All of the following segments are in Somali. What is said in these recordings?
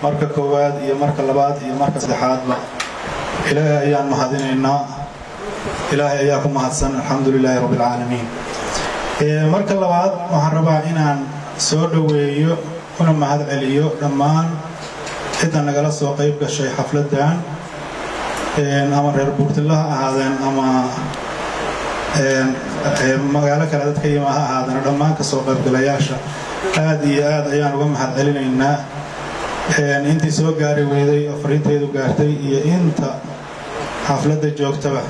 marka koowaad iyo marka labaad iyo marka saddexaadba ilaahay ayaan mahadinaynaa. ilaahay ayaa ku mahadsan, alxamdulilaahi rabbil caalamiin. marka labaad waxaan rabaa inaan soo dhaweeyo una mahad celiyo dhammaan cidda nagala soo qayb gashay xafladan, ama reer Buurtile ha ahaadeen ama magaalo kale dadka yima ha ahaadeen, dhammaan ka soo qaybgalayaasha aad iyo aad ayaan uga mahad celinaynaa. intii soo gaari weyday oo fariinteedu gaartay iyo inta xafladda joogtaba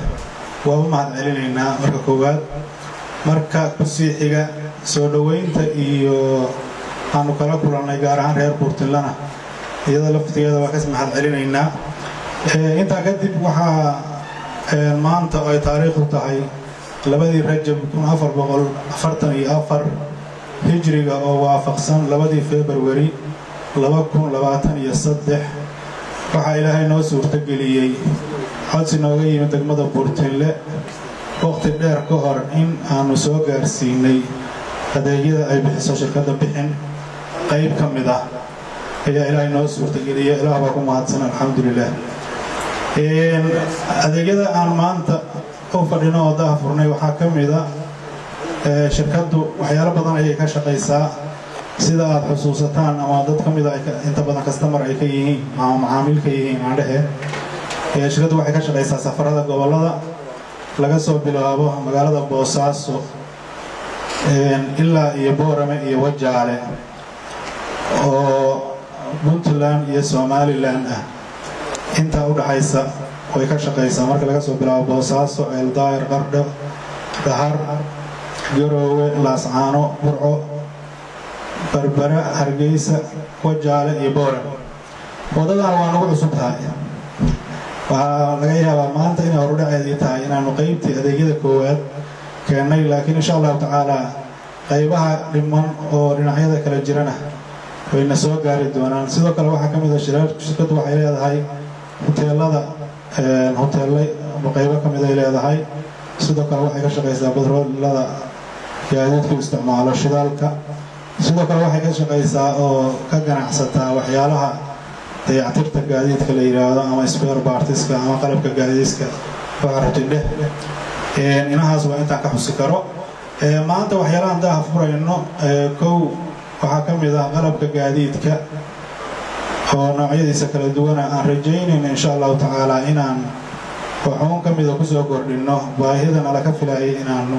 waa u mahad celinaynaa marka koowaad. marka ku sii xiga soo dhaweynta iyo aanu kala kulannay gaar ahaan reer Buurtilena iyada laftigeeda waa ka mahad celinaynaa. intaa kadib waxaa maanta ay taariikhdu tahay 2 Rajab 1444 hijriga oo waafaqsan 2 February 2023 waxaa ilaahay noo suurtageliyey codsi nooga yimid degmada Buurtile waqti dheer ka hor in aanu soo gaarsiinay adeegyada ay bixiso shirkadda bixin qayb ka mid ah ayaa ilaahay noo suurtageliyey. ilaah baa ku mahadsan, alxamdulillaah. adeegyada aan maanta u fadhino oo daahfurnay waxaa ka mid ah shirkaddu waxyaalo badan ayay ka shaqaysaa sida aad xusuusataan ama dad ka mid ah inta badan customer ay ka yihiin ama macaamiil ka yihiin aan dhahe. shirkaddu waxay ka shaqaysaa safarada gobollada laga soo bilaabo magaalada Boosaaso ilaa iyo Boorame iyo Wajaale oo Puntland iyo Somaliland ah. inta u dhaxaysa way ka shaqaysaa marka laga soo bilaabo Boosaaso, Eldaar, Qardho, Dahar, Garowe, Laascaano, Burco, Berbera, Hargeysa, Wajaale iyo Boorame. wadadan waa nagu cusub tahay, waxaa laga yaabaa maanta inay horudhaceedii tahay inaanu qaybtii adeegyada koowaad keennay, laakiin insha allahu tacaala qaybaha dhiman oo dhinacyada kala jirana wayna soo gaari doonaan. sidoo kale waxaa ka mid ah shirkaddu waxay leedahay hoteelada qaybo ka mid ay leedahay. sidoo kale waxay ka shaqaysaa badroolada gaadiidku isticmaalo shidaalka. sidoo kale waxay ka shaqaysaa oo ka ganacsataa waxyaalaha dayactirta gaadiidka la yiraahdo ama spare partiska ama qalabka gaadiidka waxa rajideh. inahaas waa intaan ka xusi karo. maanta waxyaalahan daah furayno kow waxaa ka mid ah qalabka gaadiidka oo noocyadiisa kala duwan aan rajaynayno insha allahu tacaala inaan waxuun ka mida kusoo kordhinno baahidana laga filayay inaanu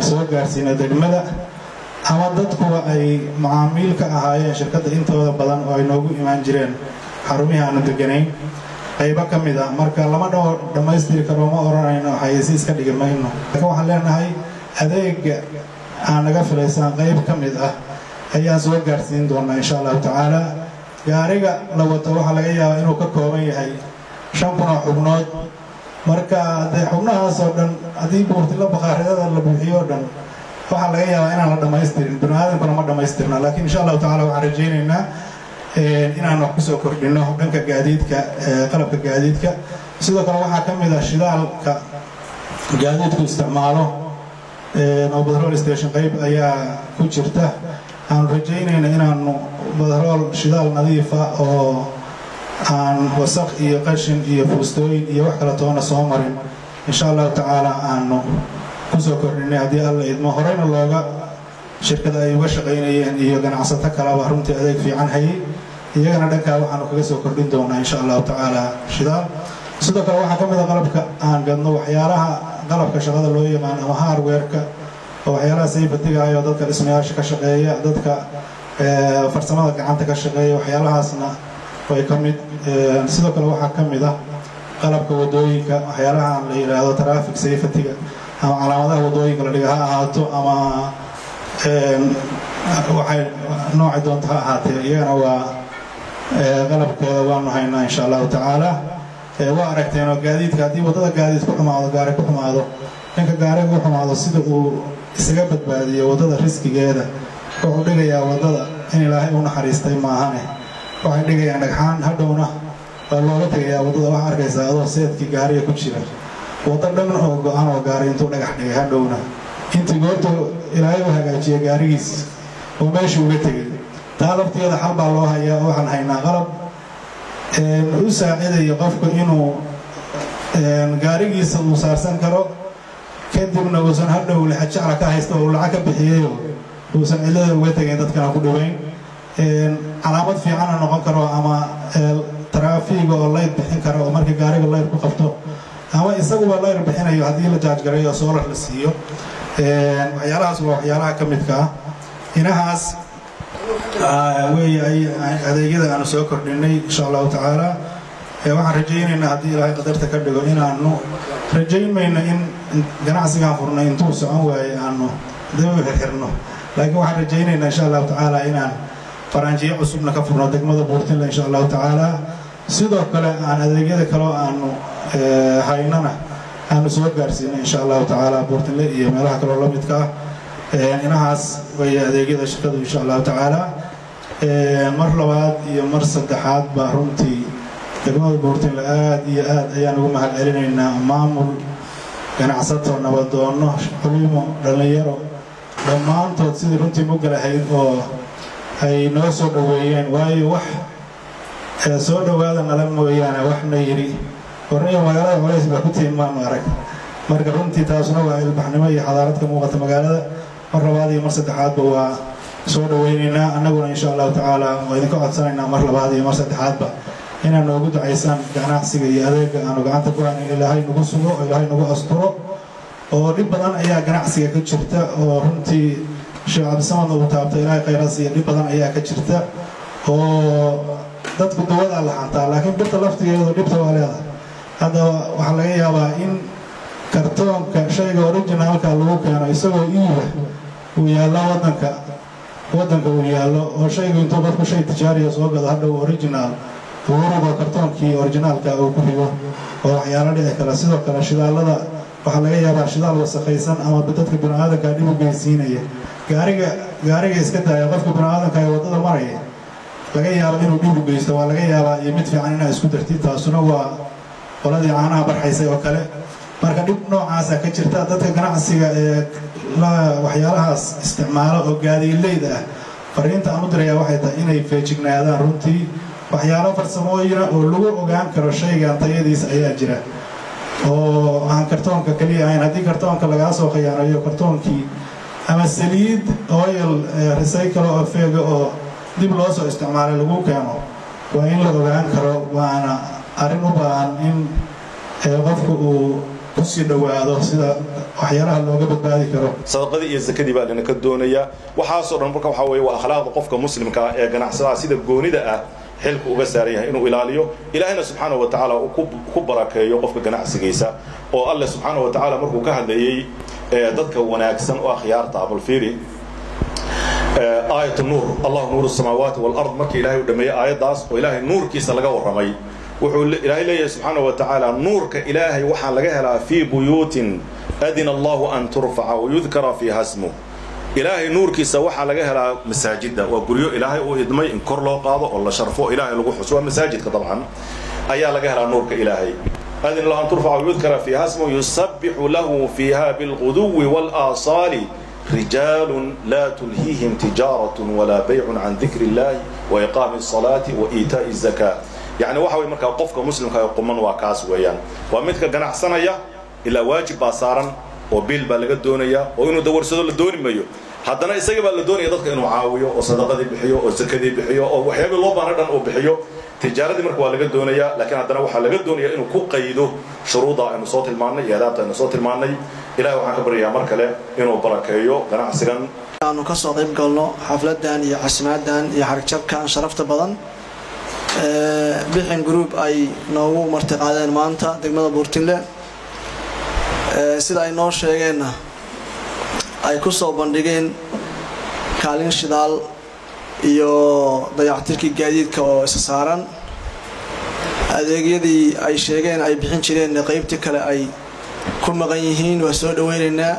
soo gaarsiino degmada ama dadkuwa ay macaamiil ka ahaayeen shirkadda intooda badan oo ay noogu imaan jireen xarumihii aanu deganayn qaybo ka mid ah. marka lama dhammaystiri karo, ma oranayno xayeysiis ka dhigi mayno, laakiin waxaan leenahay adeega aan naga filaysaan qayb ka mid ah ayaan soo gaarsiin doonaa insha allahu tacaala. gaariga la wato waxaa laga yaabaa inuu ka kooban yahay 5,000 xubnood. marka dee xubnahaas oo dhan haddii Buurtile bakhaariyada la buuxiyo dhan waxaa laga yaabaa inaan la dhammaystirin, baniaadamkuna ma dhammaystirna. laakiin insha allahu tacaala waxaan rajaynaynaa inaan wax kusoo kordhinno dhanka gaadiidka, qalabka gaadiidka. sidoo kale waxaa ka mid ah shidaalka gaadiidku isticmaalo oo petrol station qayb ayaa ku jirta. aan rajaynayna inaanu petrol shidaal nadiif ah oo aan wasakh iyo qashin iyo fuustooyin iyo wax kala toona soo marin insha allahu tacaala aanu kusoo kordhinay haddii alla idmo. horeyna looga shirkada ay uga shaqaynayeen iyo ganacsato kalaba runtii adeeg fiican hayay, iyagana dhankaa waxaanu kaga soo kordhin doonaa insha allahu tacaala shidaal. sidoo kale waxaa ka mid ah qalabka aan gadno waxyaalaha qalabka shaqada loo yaqaan ama hardware-ka oo waxyaalaha safety-ga ah oo dadka dhismayaasha ka shaqeeya, dadka farsamada gacanta ka shaqeeya, waxyaalahaasna way ka mid. sidoo kale waxaa ka mid ah qalabka wadooyinka, waxyaalaha la yiraahdo traffic safety-ga ama calaamadaha wadooyinka la dhiga ha ahaato ama waxay nooci doonto ha ahaatee, iyagana waa qalabkooda waanu haynaa insha allahu tacaala. waa aragteen oo gaadiidka haddii wadada gaadiid ku xumaado, gaari ku xumaado, ninka gaariga ku xumaado sida uu isaga badbaadiyo wadada riskigeeda wuxuu dhigayaa wadada in ilaahay u naxariistay maahane waxay dhigayaan dhagxaan, hadhowna waa looga tegayaa wadada. waxaa arkaysaa adoo seedkii gaariga ku jira wada dhan oo go-an oo gaari intuu dhagax dhigay, hadhowna intii goortuu ilaahay u hagaajiya gaarigiis oo meeshii uga tegay طالبتي هذا حلبة الله يا وحن هينا غرب أساعد يقفك إنه قارئ وصارسن كرو كدبنا وسن هذا ولا حد شعرك هيستوى ولا عكب بحيه وسن إلا ويتك إذا كانوا كلهم علامات في عنا نقول كرو أما ترافيق والله يبحين كرو مركي قارئ والله يركو قفته أما يسقوا والله يربحين أيها هذه الجاج قرية صورة للسيو وحيالها كمتك هنا هاس وي هذا كذا أنا سأكر لني إن شاء الله تعالى waxaan rajaynaynaa haddii ilaahay qadarta ka dhigo inaanu rajaynmayno in ganacsigaan furnay intuu socon waaye aanu daba xirxirno laakiin waxaan rajaynaynaa insha allahu tacaala inaan faraanjiyo cusubna ka furno degmada buurtinle insha allahu tacaala sidoo kale aan adeegyada kaloo aanu haynana aanu soo gaarsiino insha allahu tacaala buurtinle iyo meelaha kaloo la midka ah inahaas way adeegyada shaqadu insha allahu tacaala mar labaad iyo mar saddexaad baa runtii degmada buurtinle aad iyo aad ayaan ugu mahad celinaynaa maamul ganacsato nabadoono culimo dhalinyaro dhammaantood sidii runtii mugalahayd oo ay noo soo dhaweeyeen waayo wax soo dhawaada nala mooyaane waxna yidhi warniyo magaalada culays baa ku tihiin maanu arag marka runtii taasuna waa ilbaxnimo iyo xadaarad ka muuqata magaalada mar labaad iyo mar saddexaadba waa soo dhaweynaynaa annaguna insha allahu tacaala waa idinka codsanaynaa mar labaad iyo mar saddexaadba inaan noogu ducaysaan ganacsiga iyo adeega aanu gacanta ku hayno ilaahay nagu sugo oo ilaahay nagu asturo oo dhib badan ayaa ganacsiga ka jirta oo runtii sheekh cabdisamad uu taabtay ilaahay khayraas iyo dhib badan ayaa ka jirta oo dadku dawada la xantaa laakiin birta laftigeedu dhibta waa leedahay hadda waxaa laga yaabaa in kartoonka shayga originalka lagu keeno isagoo iiba uu yaallo waddanka uu yaallo oo shaygu intuu dadku shay tijaariya soo gado hadhow original وربا كرتونكي أوريجينال كأو كفيو وحيانا لي أكلا سيدو كلا شدال لذا وحلاقي يابا شدال وسخيسان أما بدتك بنا هذا كاديمو جيسينية غاريغا إسكتا يغفك بنا هذا كاي وضد المرأي لقي يابا إنو ديبو جيستا ولقي يابا يمد في عننا إسكو ترتيتا سنوا ولدي عانا برحيسي وكالي marka dib noocaas ka jirta dadka ganacsiga la waxyaalahaas isticmaalo oo gaadiileeyda fariinta aan u diray waxay tahay inay feejignaadaan runtii waxyaalo farsamooyin oo lagu ogaan karo shaygan tayadiisa ayaa jira oo aan kartoonka kaliya ahayn haddii kartoonka laga soo khiyaanayo kartoonkii ama saliid oil recycle oo feega oo dib loo soo isticmaalay lagu keeno waa in la ogaan karo waana arrin u baahan in qofku uu kusii dhawaado sida waxyaalaha looga badbaadi karo sadaqadii iyo zakadii baa lana ka doonaya waxaasoo dhan marka waxa weeye waa akhlaaqda qofka muslimka ah ee ganacsadaha sida goonida ah xilku uga saaran yahay inuu ilaaliyo ilaahayna subxaanahu wa tacaala uu ku barakeeyo qofka ganacsigiisa oo alle subxaanahu wa tacaala markuu ka hadlayay dadka wanaagsan oo akhyaarta abul fiiri aayatu nuur allahu nuuru samaawaati wal ard markii ilaahay u dhameeyay aayadaas oo ilaahay nuurkiisa laga warramay wuxuu ilaahay leeyahay subxaanahu wa tacaala nuurka ilaahay waxaa laga helaa fii buyuutin adina allahu an turfaca wayudkara fiiha ismuh إلهي نور كيسا وحا لغاها مساجد وقريو إلهي وإدمي إن كور لو قاضو ولا شرفو إلهي لغو حسوا مساجد طبعا أيا لغاها نور كإلهي أذن الله أن ترفع ويذكر فيها اسمه يسبح له فيها بالغدو والآصال رجال لا تلهيهم تجارة ولا بيع عن ذكر الله وإقام الصلاة وإيتاء الزكاة يعني وحاوي مركا قفك مسلم كيقومن وكاس ويان ومثل جناح سنة إلا واجب باصارا وبيل بلغ الدنيا وإنه دور سدول الدنيا مايو haddana isaga baa la doonaya dadka inuu caawiyo oo sadaqadii bixiyo oo zakadii bixiyo oo waxyaabo loo baahan dhan oo bixiyo tijaaradii marka waa laga doonaya laakiin haddana waxa laga doonaya inuu ku qaydo shuruuda aynu soo tilmaanay iyo adaabta aynu soo tilmaanay ilaahay waxaan ka baryayaa mar kale inuu barakeeyo ganacsigan aanu ka soo qayb galno xafladan iyo xasmaadan iyo xarjabkan sharafta badan bixin group ay noogu martiqaadeen maanta degmada Buurtinle sida ay noo sheegeenna ay ku soo bandhigeen kaalin shidaal iyo dayactirkii gaadiidka oo isa saaran adeegyadii ay sheegeen ay bixin jireen qaybtii kale ay ku maqan yihiin waa soo dhaweynaynaa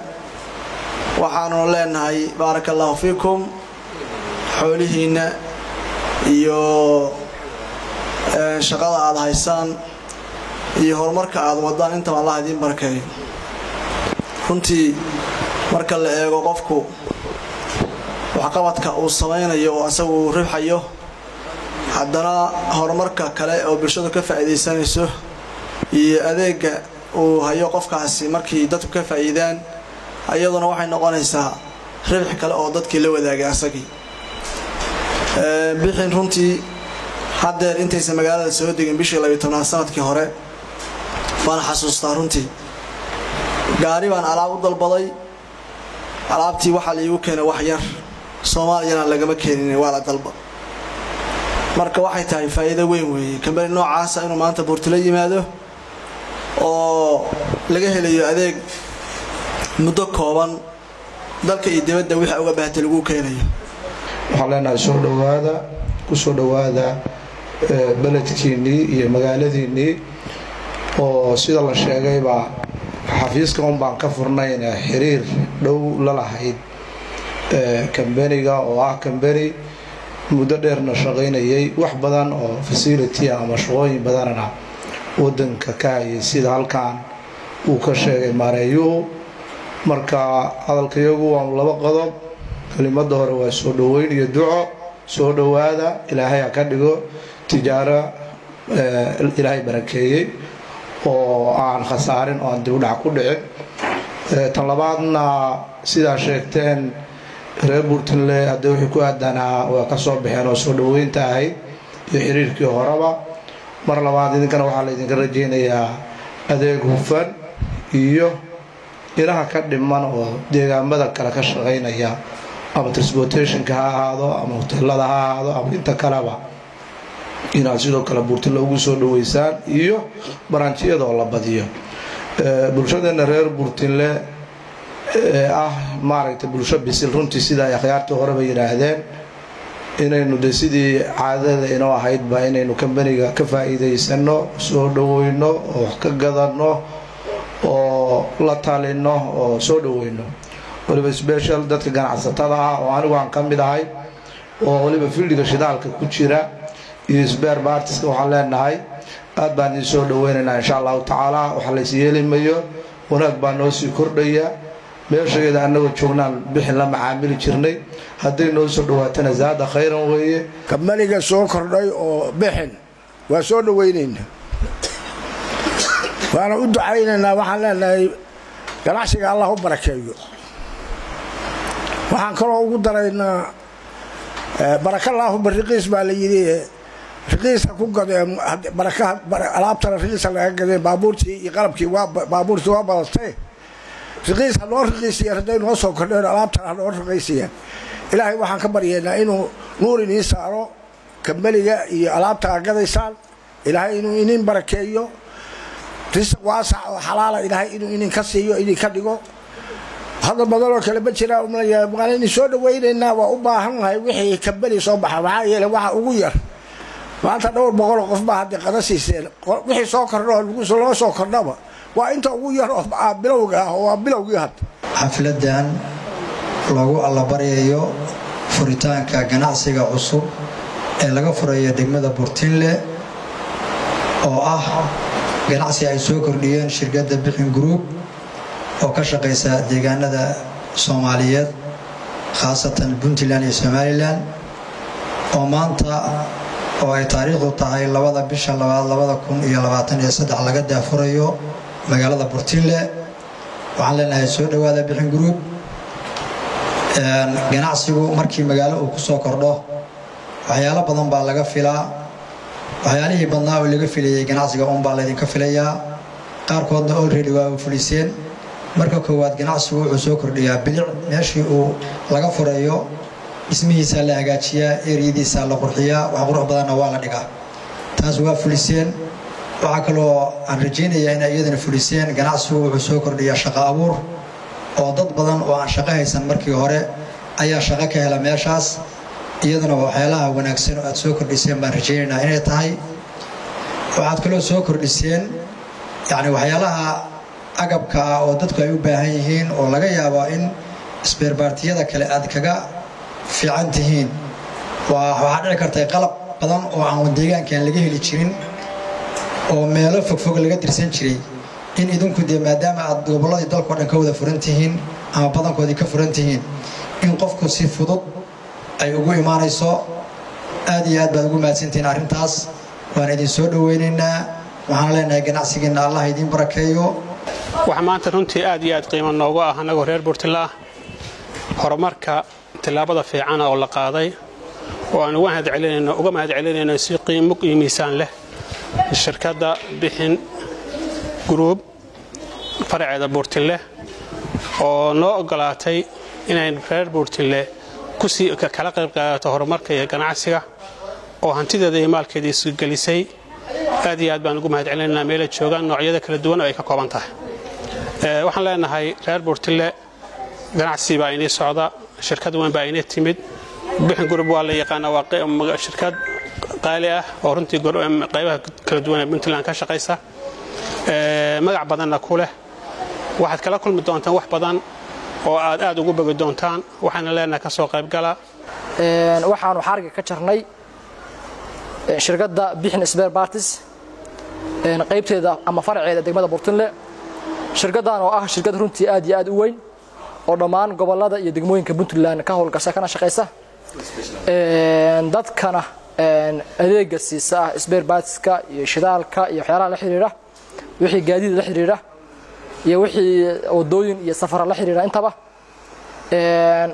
waxaanu leenahay barakallahu fiikum xoolihiina iyo shaqada aad haysaan iyo horumarka aad wadaan inta Allah idin barakeeyo runtii marka la eego qofku waxqabadka uu samaynayo oo asagu ribxayo haddana horumarka kale oo bulshadu ka faa'iideysanayso iyo adeega uu hayo qofkaasi markii dadku ka faa'iidaan ayaduna waxay noqonaysaa ribx kale oo dadkii la wadaagay asagii bixin runtii haddeer intaysa magaalada soo degin bishii 12 sanadkii hore waan xasuustaa runtii gaari baan alaab u dalbaday alaabtii waxa la igu keenay wax yar Soomaaliyana lagama keenin waa la dalba marka waxay tahay faa'iido weyn weeye kambani noocaas inuu maanta Buurtile yimaado oo laga helayo adeeg muddo kooban dalka iyo dibadda wixii uga baahatay lagu keenayo waxaan leenahay soo dhawaada ku soo dhawaada beledkiinii iyo magaaladiinii oo sida la sheegay baa xafiiska baan ka furnayna xiriir dhow la lahayd kambaniga oo ah kambani muddo dheerna shaqaynayay wax badan oo facility ama shaqooyin badanna wadanka ka hayay sida halkaan uu ka sheegay maareeyuhu marka hadalkayagu waa laba qodob كلمة هore waa soo dhaweyn iyo duco soo dhawaada ilaahay ka dhigo tijaaro ilaahay barakeeyay oo aan khasaarin oo dib u dhac ku dhicin tan labaadna sida sheegteen reer Buurtile hadda wixii ku aadanaa waa ka soo baxeen oo soo dhaweynta ahayd iyo xiriirkii horeba mar labaad idinkana waxaa la idinka rajeynayaa adeeg hufan iyo ilaha ka dhiman oo deegaamada kale ka shaqeynaya ama transportation ka ahaado ama hoteelada ha ahaado ama inta kaleba inaad sidoo kale Buurtile ugu soo dhaweysaan iyo branchiyada oo la badiyo bulshadana reer Buurtile maaragtay bulsho bisil runtii sida ay khiyaartii hore bay yiraahdeen inaynu sidii caadada inoo ahayd ba inaynu kambaniga ka faa'iideysano soo dhaweyno oo wax ka gadano oo la talino oo soo dhaweyno waliba special dadka ganacsatada ah oo anigu aan ka mid ahay oo waliba fiildiga shidaalka ku jira iyo spare parts waxaan leenahay aad baan idin soo dhaweynaynaa insha Allah taala waxa la isyeelimayo wanaag baa noo sii kordhaya meesheeda anagu joognaan bixin la macaamili jirnay haddii noo soo dhawaatana zaada khayran weeye kambaniga soo kordhay oo bixin waa soo dhaweynaynaa waana u ducaynaynaa waxaan leenahay ganacsiga Allah u barakeeyo waxaan kaloo ugu daraynaa barakallahu bariqiis baa la yiri riqiiska ku gaday barakaha alaabta riqiiska laga gaday baabuurtii iyo qalabkii waa baabuurtii waa badatay riqiiska loo riqiisiyo haday noo soo kordhay alaabta loo riqiisiyo ilaahay waxaan ka baryeynaa inuu nuur inii saaro kambaniga iyo alaabta gadaysaan ilaahay inuu inin barakeeyo risq waasac oo xalaal ilaahay inuu inin ka siiyo idin ka dhigo هذا بدلوا كلمة شراء وملايا بقالين يسود ويننا وأباهم هاي وحي كبلي صباح وعاية لواحد وغير ما أنت دور بقول قف بعد قدسي سير وحي سكر روح وصل سكر نبا وأنت وغير بلوجها هو بلوجها حفلة دان لو الله بريء فريتان كجناسية عصب اللي فريء دمدا بورتينله أو جناسية سكر ديان شركة بيخن جروب oo ka shaqeysa deegaanada Soomaaliyeed khaasatan Puntland iyo Somaliland oo maanta oo ay taariikhdu tahay 2 bisha 2023 laga daafurayo magaalada Buurtile waxaan leenahay soo dhawaada bixin group ganacsigu markii magaalo uu ku soo kordho waxyaalo badan baa laga filaa waxyaalihii badnaa oo laga filayay ganacsiga baa la idinka filayaa qaarkoodna already waa fuliseen marka koowaad ganacsigu wuxuu soo kordhiyaa bilic meeshii uu laga furayo ismihiisa la hagaajiyaa eriyadiisa la qurxiyaa wax qurux badan waa la dhigaa taas waa fuliseen waxa kale oo aan rajeynayaa in iyadana fuliseen ganacsigu wuxuu soo kordhiyaa shaqo abuur oo dad badan oo aan shaqo haysan markii hore ayaa shaqo ka hela meeshaas iyadana waxyaalaha wanaagsan oo aad soo kordhiseen baan rajeynaynaa inay tahay waxaad kale soo kordhiseen yani waxyaalaha agabka oo dadku ay u baahan yihiin oo laga yaabo in spare partiyada kale aad kaga fiican tihiin waxa dhici karta qalab badan oo aan deegaankan laga heli jirin oo meelo fogfog laga tirsan jiray in idinku maadaama aad goboladii dalka dhan ka wada furan tihiin ama badankoodii ka furan tihiin in qofku si fudud ay ugu imaanayso aad iyo aad baad ugu mahadsantihiin arrintaas waan idin soo dhaweynaynaa waxaan leenahay ganacsigiina Allah idin barakeeyo waxa maanta runtii aad iyo aad qiimo noogu ah anagu reer Buurtile horumarka tilaabada fiican oo la qaaday oo aan uga mahad celinayno si qiimo iyo miisaan leh shirkadda bixin group farceeda Buurtile oo noo ogolaatay inay reer Buurtile ku sii kala qayb qaadato horumarka iyo ganacsiga oo hantideeda iyo maalkeeda isu gelisay aad iyo aad baan ugu mahad celinaynaa meel joogan noocyada kala duwan oo ay ka kooban tahay waxaan leenahay reer Buurtile ganacsi baa inay socda shirkad weyn baa inay timid bixin group waa la yaqaan waa shirkad qaali ah oo runtii qaybaha kala duwan ee Puntland ka shaqeysa magac badanna ku leh waxaad kala kulmi doontaan wax badan oo aad ugu bogi doontaan waxaan leenahay ka soo qayb gala waxaanu xariga ka jarnay shirkadda bixin spare parts qaybteeda ama farceeda degmada Buurtile shirkaddan oo ah shirkad runtii aad iyo aad u weyn oo dhammaan gobolada iyo degmooyinka Puntland ka howlgasha kana shaqeysa dadkana adeega siisa spare partska iyo shidaalka iyo waxyaalaha la xiriira wixii gaadiid la xiriira iyo wixii wadooyin iyo safar la xiriira intaba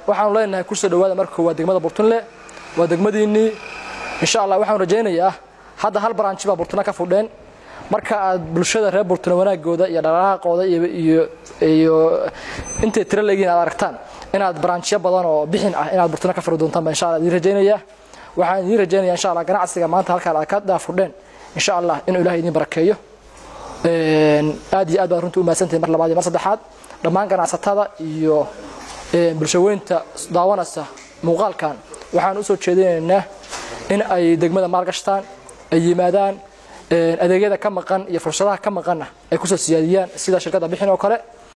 waxaan leenahay ku soo dhawaada marka waa degmada Buurtile waa degmadiinii insha Allah waxaan rajaynayaa hadda hal branch baa Buurtile ka fudheen marka aad bulshada reer Buurtile wanaagooda iyo dhaqaaqooda iyo intay tira leeyihiin aad aragtaan inaad branchyo badan oo bixin ah inaad Buurtile ka furo doontaan insha Allah idin rajaynayaa waxaan idin rajaynayaa insha Allah ganacsiga maanta halkaan aad ka daafudheen insha Allah in Ilaahay idin barakeeyo aad iyo aad baan runtii u mahadsantahay mar labaad iyo mar saddexaad dhammaan ganacsatada iyo bulshaweynta daawanaysa muuqaalkan waxaan u soo jeedinaynaa in ay degmada maalgashtaan ay yimaadaan adeegyada ka maqan iyo fursadaha ka maqanna ay ku soo siyaadiyaan sida shirkadda bixin oo kale